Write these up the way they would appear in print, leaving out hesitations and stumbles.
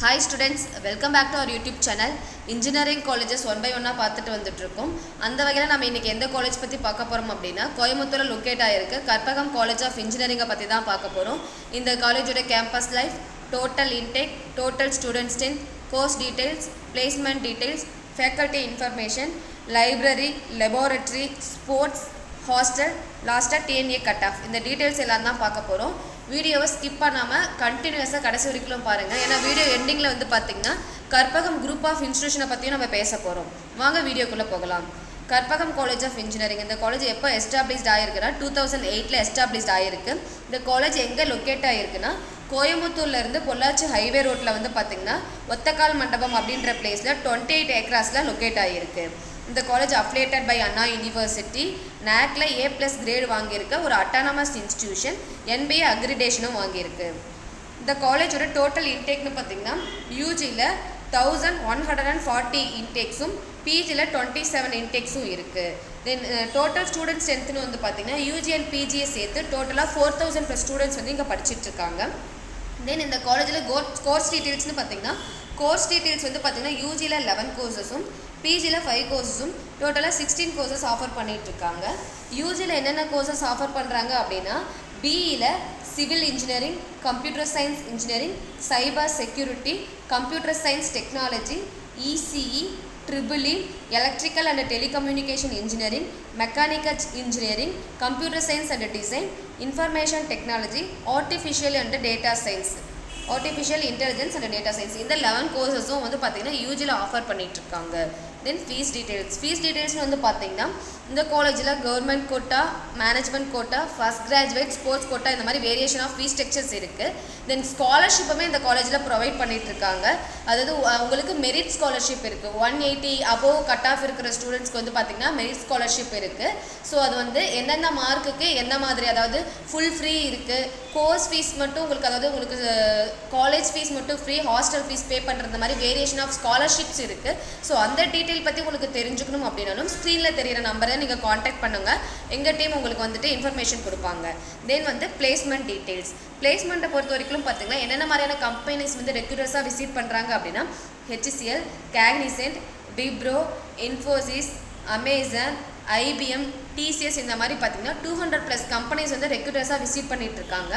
Hi students, welcome back to our YouTube channel. Engineering colleges one by one பார்த்துட்டு வந்துட்டு இருக்கோம். அந்த வகையில நாம இன்னைக்கு எந்த காலேஜ் பத்தி பார்க்க போறோம் அப்படினா கோயம்புத்தூர்ல லொகேட் ஆயிருக்கு கற்பகம் காலேஜ் ஆஃப் இன்ஜினியரிங் பத்தி தான் பார்க்க போறோம். இந்த காலேஜோட campus life, total intake, total student strength, course details, placement details, faculty information, library, laboratory, sports, hostel, லாஸ்ட்டாக TNA கட் ஆஃப் இந்த டீட்டெயில்ஸ் எல்லாம் தான் பார்க்க போகிறோம். வீடியோவை ஸ்கிப் பண்ணாமல் கண்டினியூஸாக கடைசி வரைக்கும் பாருங்கள். ஏன்னா வீடியோ எண்டிங்கில் வந்து பார்த்திங்கன்னா கற்பகம் குரூப் ஆஃப் இன்ஸ்டியூஷனை பற்றியும் நம்ம பேச போகிறோம். வாங்க வீடியோக்குள்ளே போகலாம். கற்பகம் காலேஜ் ஆஃப் இன்ஜினியரிங் இந்த காலேஜ் எப்போ எஸ்டாப்ளிஷ்ட் ஆகிருக்குன்னா 2008 எஸ்டாப்ளிஷ்ட் ஆகிருக்கு. இந்த காலேஜ் எங்கே லொக்கேட் ஆகிருக்குன்னா கோயம்புத்தூர்லேருந்து பொள்ளாச்சி ஹைவே ரோட்டில் வந்து பார்த்திங்கன்னா ஒத்தக்கால் மண்டபம் அப்படின்ற பிளேஸில் 28 ஏக்கராஸில் லொக்கேட் ஆகிருக்கு. இந்த college affiliated by Anna university, NACல A+ கிரேட் வாங்கியிருக்க ஒரு அட்டானமஸ் இன்ஸ்டிடியூஷன், NBA அக்ரிடேஷனும் வாங்கியிருக்கு. இந்த காலேஜோட டோட்டல் இன்டேக்னு பார்த்திங்கன்னா யூஜியில் 1140 இன்டேக்ஸும் பிஜியில் 27 இன்டேக்ஸும் இருக்குது. தென் டோட்டல் ஸ்டூடெண்ட் ஸ்ட்ரென்த்னு வந்து பார்த்திங்கன்னா யூஜி அண்ட் பிஜியை சேர்த்து டோட்டலாக 4000+ ஸ்டூடெண்ட்ஸ் வந்து இங்கே படிச்சுட்ருக்காங்க. தென் இந்த காலேஜில் கோர்ஸ் டீட்டெயில்ஸ்னு பார்த்திங்கன்னா கோர்ஸ் டீட்டெயில்ஸ் வந்து பார்த்திங்கன்னா யூஜியில் 11 கோர்சஸும் பிஜியில் 5 கோர்சஸும் டோட்டலாக 16 கோர்சஸ் ஆஃபர் பண்ணிகிட்ருக்காங்க. யூஜியில் என்னென்ன கோர்சஸ் ஆஃபர் பண்ணுறாங்க அப்படின்னா பிஇயில் civil engineering, computer science engineering, cyber security, computer science technology, ECE, EEE, electrical and telecommunication engineering, mechanical engineering, computer science and design, information technology, artificial and data science, artificial intelligence and data science இந்த 11 கோர்சஸும் வந்து பார்த்திங்கன்னா யூஜியில் offer பண்ணிகிட்ருக்காங்க. தென் fees டீட்டெயில்ஸ்னு வந்து பார்த்திங்கன்னா இந்த காலேஜில் government quota, management quota, first graduate, sports quota இந்த மாதிரி வேரியேஷன் ஆஃப் ஃபீஸ் ஸ்ட்ரக்சர்ஸ் இருக்குது. தென் ஸ்காலர்ஷிப்புமே இந்த காலேஜில் ப்ரொவைட் பண்ணிகிட்ருக்காங்க. அதாவது உங்களுக்கு மெரிட் ஸ்காலர்ஷிப் இருக்குது. 180 அபோவ் கட் ஆஃப் இருக்கிற ஸ்டூடெண்ட்ஸ்க்கு வந்து பார்த்திங்கன்னா மெரிட் ஸ்காலர்ஷிப் இருக்குது. ஸோ அது வந்து எந்தெந்த மார்க்குக்கு எந்த மாதிரி, அதாவது ஃபுல் ஃப்ரீ இருக்குது, கோர்ஸ் ஃபீஸ் மட்டும் உங்களுக்கு, அதாவது உங்களுக்கு காலேஜ் ஃபீஸ் மட்டும் ஃப்ரீ, ஹாஸ்டல் ஃபீஸ் பே பண்ணுறது மாதிரி வேரியேஷன் ஆஃப் ஸ்காலர்ஷிப்ஸ் இருக்குது. ஸோ அந்த டீட்டெயில் பற்றி உங்களுக்கு தெரிஞ்சுக்கணும் அப்படின்னாலும் ஸ்க்ரீனில் தெரிகிற நம்பரை நீங்கள் காண்டாக்ட் பண்ணுங்கள். எங்கள் டீம் உங்களுக்கு வந்துட்டு இன்ஃபர்மேஷன் கொடுப்பாங்க. தென் வந்து பிளேஸ்மெண்ட் டீட்டெயில்ஸ். பிளேஸ்மெண்ட்டை பொறுத்த வரைக்கும் பார்த்திங்கன்னா என்னென்ன மாதிரியான கம்பெனிஸ் வந்து ரெகுலர்ஸாக விசிட் பண்ணுறாங்க அப்படின்னா HCL, Cognizant, Wipro, Infosys, Amazon, IBM, TCS இந்த மாதிரி பார்த்திங்கன்னா 200+ கம்பெனிஸ் வந்து ரெகுலர்ஸாக விசிட் பண்ணிகிட்ருக்காங்க.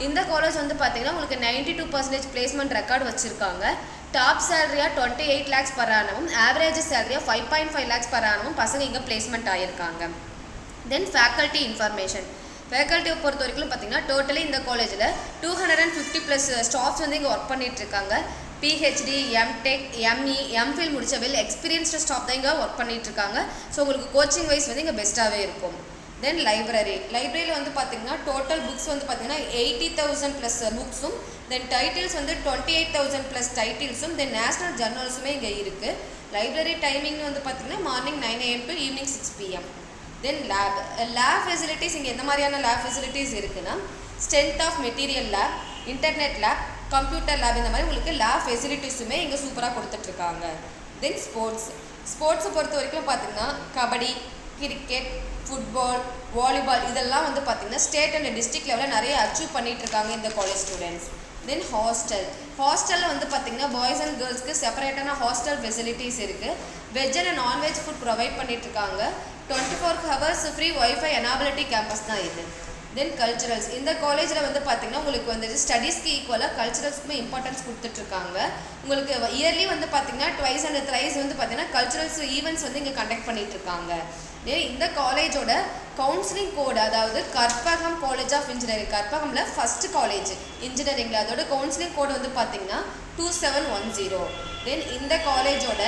இந்த காலேஜ் வந்து பார்த்திங்கன்னா உங்களுக்கு 92% பிளேஸ்மெண்ட் ரெக்கார்டு வச்சுருக்காங்க. டாப் சேலரியாக 28 lakhs per annum, ஆவரேஜ் சேலரியாக 5.5 lakhs per annum பசங்க இங்கே பிளேஸ்மெண்ட் ஆகியிருக்காங்க. தென் ஃபேக்கல்ட்டி இன்ஃபர்மேஷன். ஃபேக்கல்ட்டியை பொறுத்த வரைக்கும் பார்த்திங்கன்னா டோட்டலி இந்த காலேஜில் 250+ ஸ்டாஃப்ஸ் வந்து இங்கே ஒர்க் பண்ணிகிட்ருக்காங்க. PhD, MTech, ME, MPhil முடித்த எக்ஸ்பீரியன்ஸ்டு ஸ்டாஃப் தான் இங்கே ஒர்க் பண்ணிகிட்ருக்காங்க. ஸோ உங்களுக்கு கோச்சிங் வைஸ் வந்து இங்கே பெஸ்ட்டாகவே இருக்கும். தென் லைப்ரரியில் வந்து பார்த்திங்கன்னா டோட்டல் புக்ஸ் வந்து பார்த்திங்கன்னா 80,000+ புக்ஸும், தென் டைட்டில்ஸ் வந்து 28,000+ டைட்டில்ஸும், தென் நேஷ்னல் ஜர்னல்ஸுமே இங்கே இருக்குது. லைப்ரரி டைமிங்னு வந்து பார்த்திங்கன்னா morning 9 AM to evening 6 PM. Then lab facilities இங்கே எந்த மாதிரியான லேப் ஃபெசிலிட்டிஸ் இருக்குன்னா strength of material lab, internet lab, computer lab இந்த மாதிரி உங்களுக்கு லேப் ஃபெசிலிட்டிஸுமே இங்கே சூப்பராக கொடுத்துட்ருக்காங்க. தென் ஸ்போர்ட்ஸை பொறுத்த வரைக்கும் பார்த்திங்கன்னா கபடி, கிரிக்கெட், ஃபுட்பால், வாலிபால் இதெல்லாம் வந்து பார்த்திங்கன்னா ஸ்டேட் அண்ட் டிஸ்ட்ரிக்ட் லெவலில் நிறைய அச்சீவ் பண்ணிகிட்ருக்காங்க இந்த காலேஜ் ஸ்டூடெண்ட்ஸ். தென் ஹாஸ்டலில் வந்து பார்த்திங்கன்னா பாய்ஸ் அண்ட் கேர்ள்ஸ்க்கு செப்பரேட்டான ஹாஸ்டல் ஃபெசிலிட்டிஸ் இருக்குது. Veg and non veg food provide பண்ணிகிட்ருக்காங்க. 24 hours ஃப்ரீ ஒய்ஃபை எனபிலிட்டி கேம்பஸ் தான் இது. தென் கல்ச்சுரல்ஸ். இந்த காலேஜில் வந்து பார்த்திங்கன்னா உங்களுக்கு வந்து ஸ்டடீஸ்க்கு ஈக்குவலாக கல்ச்சுரல்ஸ்க்குமே இம்பார்ட்டன்ஸ் கொடுத்துட்ருக்காங்க. உங்களுக்கு இயர்லி வந்து பார்த்திங்கன்னா ட்வைஸ் அண்ட் த்ரைஸ் வந்து பார்த்திங்கன்னா கல்ச்சுரல்ஸ் ஈவெண்ட்ஸ் வந்து இங்கே கண்டக்ட் பண்ணிகிட்ருக்காங்க. இந்த காலேஜோட கவுன்சிலிங் கோடு, அதாவது கற்பகம் காலேஜ் ஆஃப் இன்ஜினியரிங், கற்பகமில் ஃபஸ்ட் காலேஜ் இன்ஜினியரிங்கில் அதோட கவுன்சிலிங் கோடு வந்து பார்த்திங்கன்னா 2710. தென் இந்த காலேஜோட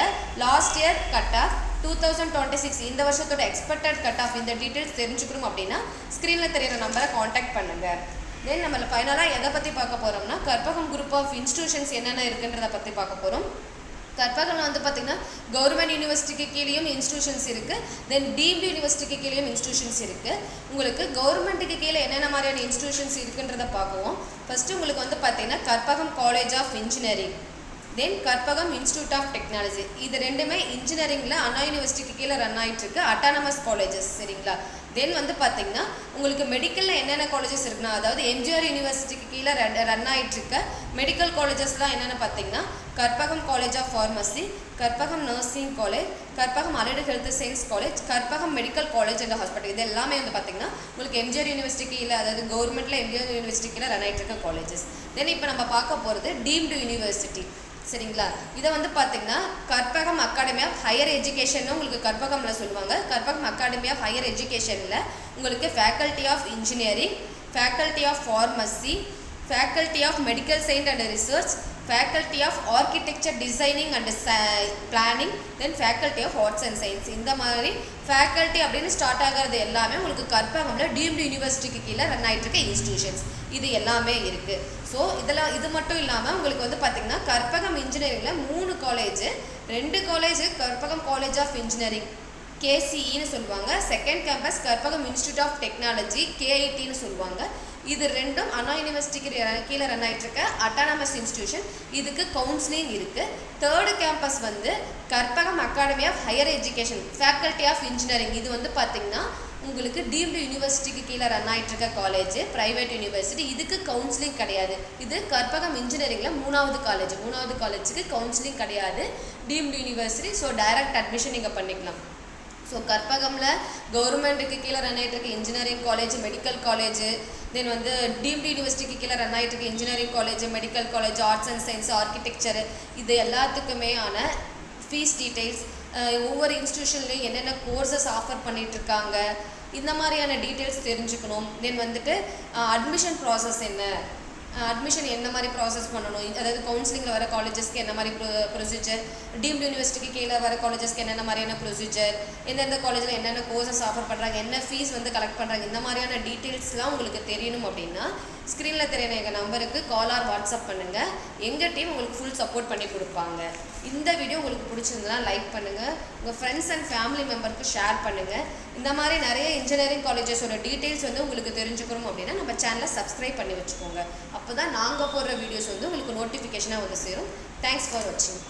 லாஸ்ட் இயர் கட் ஆஃப் 2026 இந்த வருஷத்தோட எக்ஸ்பெக்டட் கட் ஆஃப் இந்த டீட்டெயில்ஸ் தெரிஞ்சுக்கணும் அப்படின்னா ஸ்க்ரீனில் தெரியிற நம்பரை காண்டாக்ட் பண்ணுங்கள். தென் நம்ம ஃபைனலாக எதை பற்றி பார்க்க போகிறோம்னா கற்பகம் குரூப் ஆஃப் இன்ஸ்டிடியூஷன்ஸ் என்னென்ன இருக்குன்றதை பற்றி பார்க்க போகிறோம். கற்பகம்ல வந்து பார்த்திங்கன்னா கவர்மெண்ட் யூனிவர்சிட்டிக்கு கீழேயும் இன்ஸ்டிடியூஷன்ஸ் இருக்குது. தென் டீம்டு யூனிவர்சிட்டிக்கு கீழேயும் இன்ஸ்டிடியூஷன்ஸ் இருக்குது. உங்களுக்கு கவர்மெண்ட்டுக்கு கீழே என்னென்ன மாதிரியான இன்ஸ்டிடியூஷன்ஸ் இருக்குன்றதை பார்க்குவோம். ஃபஸ்ட்டு உங்களுக்கு வந்து பார்த்திங்கன்னா Karpagam college of engineering, then Karpagam institute of technology. இது ரெண்டுமே இன்ஜினியரிங்கில் அண்ணா யூனிவர்சிட்டிக்கு கீழே ரன் ஆகிட்டுருக்கு அட்டானமஸ் காலேஜஸ், சரிங்களா. தென் வந்து பார்த்தீங்கன்னா உங்களுக்கு மெடிக்கலில் என்னென்ன காலேஜஸ் இருக்குன்னா, அதாவது எம்ஜிஆர் யூனிவர்சிட்டிக்கு கீழே ரன் ஆகிட்டு இருக்க மெடிக்கல் காலேஜஸ்லாம் என்னென்னு பார்த்தீங்கன்னா, Karpagam college of pharmacy, Karpagam nursing college, Karpagam allied health science college, Karpagam medical college and hospital. இது எல்லாமே வந்து பார்த்தீங்கன்னா உங்களுக்கு எம்ஜிஆர் யூனிவர்சிட்டி கீழே, அதாவது கவர்மெண்ட்டில் எம்ஜிஆர் யூனிவர்சிட்டி கீழே ரன் ஆகிட்டு இருக்க காலேஜஸ். தென் இப்போ நம்ம பார்க்க போகிறது டீம்டு யூனிவர்சிட்டி. சரிங்களா, இதை வந்து பார்த்தீங்கன்னா Karpagam academy of higher education உங்களுக்கு கற்பகம்ல சொல்லுவாங்க. கற்பகம் அகாடமி ஆஃப் ஹையர் எஜுகேஷனில் உங்களுக்கு faculty of engineering, faculty of pharmacy, faculty of medical science and research, faculty of architecture designing and planning, then faculty of arts and science. இந்த மாதிரி faculty அப்படின்னு start ஆகிறது எல்லாமே உங்களுக்கு கற்பகம்ல டீம்டு யூனிவர்சிட்டிக்கு கீழே ரன் ஆகிட்டு இருக்க இன்ஸ்டிடியூஷன்ஸ் இது எல்லாமே இருக்குது. ஸோ இது மட்டும் இல்லாமல் உங்களுக்கு வந்து பார்த்திங்கன்னா கற்பகம் இன்ஜினியரிங்கில் 3 college, 2 college Karpagam college of engineering KCEன்னு சொல்லுவாங்க, second campus Karpagam institute of technology KITன்னு சொல்லுவாங்க. இது ரெண்டும் அண்ணா யூனிவர்சிட்டிக்கு கீழே ரன் ஆகிட்டு இருக்க அட்டானமஸ் இன்ஸ்டிடியூஷன். இதுக்கு கவுன்சிலிங் இருக்குது. தேர்டு கேம்பஸ் வந்து Karpagam academy of higher education faculty of engineering. இது வந்து பார்த்திங்கன்னா உங்களுக்கு டீம்டு யூனிவர்சிட்டிக்கு கீழே ரன் ஆகிட்டு இருக்க காலேஜ், ப்ரைவேட் யூனிவர்சிட்டி. இதுக்கு கவுன்சிலிங் கிடையாது. இது கற்பகம் இன்ஜினியரிங்கில் 3வது காலேஜ். 3வது காலேஜுக்கு கவுன்சிலிங் கிடையாது, deemed university. So direct admission நீங்கள் பண்ணிக்கலாம். ஸோ கற்பகமில் கவர்மெண்ட்டுக்கு கீழே ரன் ஆகிட்டு இருக்க இன்ஜினியரிங் காலேஜ், மெடிக்கல் காலேஜ், தென் வந்து டீம்டு யூனிவர்சிட்டிக்கு கீழே ரன் ஆகிட்டு இருக்க engineering college, medical college, arts and science, architecture, இது எல்லாத்துக்குமே ஆன ஃபீஸ் டீட்டெயில்ஸ், ஒவ்வொரு இன்ஸ்டியூஷன்லேயும் என்னென்ன கோர்சஸ் ஆஃபர் பண்ணிகிட்ருக்காங்க, இந்த மாதிரியான டீட்டெயில்ஸ் தெரிஞ்சுக்கணும். தென் வந்துட்டு அட்மிஷன் ப்ராசஸ் என்ன, அட்மிஷன் என்ன மாதிரி ப்ராசஸ் பண்ணணும், அதாவது கவுன்சிலிங்கில் வர காலேஜஸ்க்கு என்ன மாதிரி ப்ரொசீஜர், டீம்டு யூனிவர்சிட்டிக்கு கீழே வர காலேஜஸ்க்கு என்னென்ன மாதிரியான ப்ரொசீஜர், எந்தெந்த காலேஜில் என்னென்ன கோர்சஸ் ஆஃபர் பண்ணுறாங்க, என்ன ஃபீஸ் வந்து கலெக்ட் பண்ணுறாங்க, இந்த மாதிரியான டீட்டெயில்ஸ்லாம் உங்களுக்கு தெரியணும் அப்படின்னா ஸ்க்ரீனில் தெரியுற எங்கள் நம்பருக்கு கால் ஆர் வாட்ஸ்அப் பண்ணுங்கள். எங்கள் டீம் உங்களுக்கு ஃபுல் சப்போர்ட் பண்ணி கொடுப்பாங்க. இந்த வீடியோ உங்களுக்கு பிடிச்சிருந்ததுன்னா லைக் பண்ணுங்கள், உங்கள் ஃப்ரெண்ட்ஸ் அண்ட் ஃபேமிலி மெம்பருக்கு ஷேர் பண்ணுங்கள். இந்த மாதிரி நிறைய இன்ஜினியரிங் காலேஜஸோட டீட்டெயில்ஸ் வந்து உங்களுக்கு தெரிஞ்சுக்கணும் அப்படின்னா நம்ம சேனலை சப்ஸ்கிரைப் பண்ணி வச்சுக்கோங்க. அப்போ தான் நாங்கள் போடுற வீடியோஸ் வந்து உங்களுக்கு நோட்டிஃபிகேஷனாக வந்து சேரும். தேங்க்ஸ் ஃபார் வாட்சிங்.